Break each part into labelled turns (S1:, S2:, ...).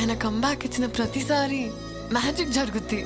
S1: ఆయన కంబ్యాక్ ఇచ్చిన ప్రతిసారి మ్యాజిక్ జరుగుద్ది.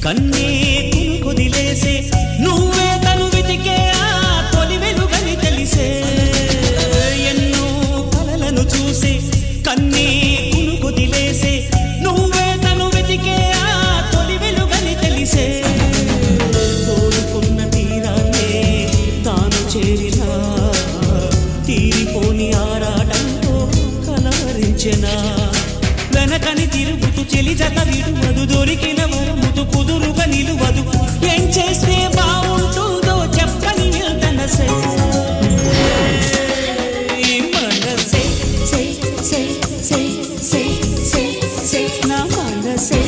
S2: కన్నే కుదిలేసే నువ్వే తను వెతికే ఆ తొలి వెలుగని తెలిసే ఎన్నో కలలను చూసే కన్నే కుదిలేసే నువ్వే తను వెతికే ఆ తొలి వెలుగని తెలిసే కోరుకున్న తీరాన్నే తాను చేరినా తీరిపోని ఆరాటంతో కలవరించెనా వెనకని తిరుగుతూ చెలి జత విడువదు దొరికిన వరముతు కుదురుగా నిలువదు ఏం చేస్తే బాగుంటుందో చెప్పని మనసే నా మనసే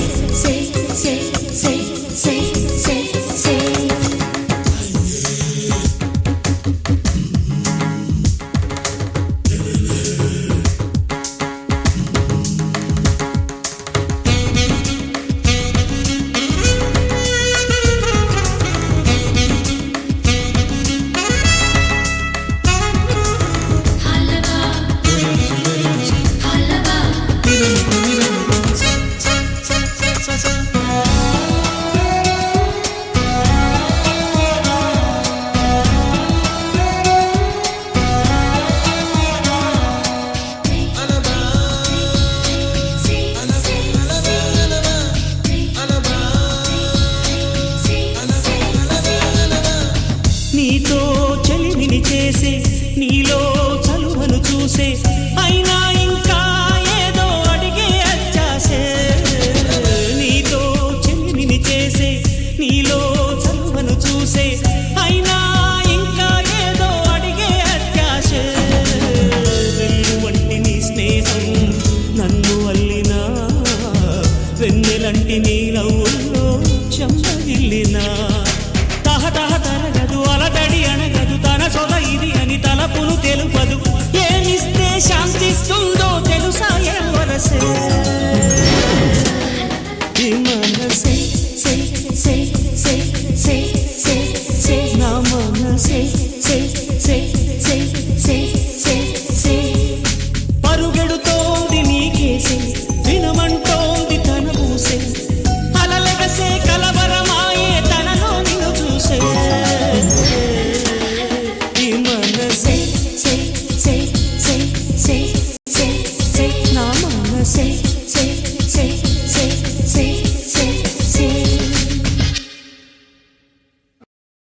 S2: నీతో చెలిమిని చేసే నీలో చలువను చూసే అయినా ఇంకా ఏదో అడిగే అచ్చాసే నీతో చెలిమిని చేసే నీలో చలువను చూసే అయినా ఇంకా ఏదో అడిగే అత్యాసే వెన్ను వంటి నీ స్నేహం నన్ను అల్లినా వెన్నెలంటి నీ నవ్వుల్లో చెంపగిల్లినా తరగదు అలదడి అనగదు తన సొద ఇది అని తలపును తెలుపదు ఏమిస్తే శాంతిస్తుందో తెలుసా ఎవరసే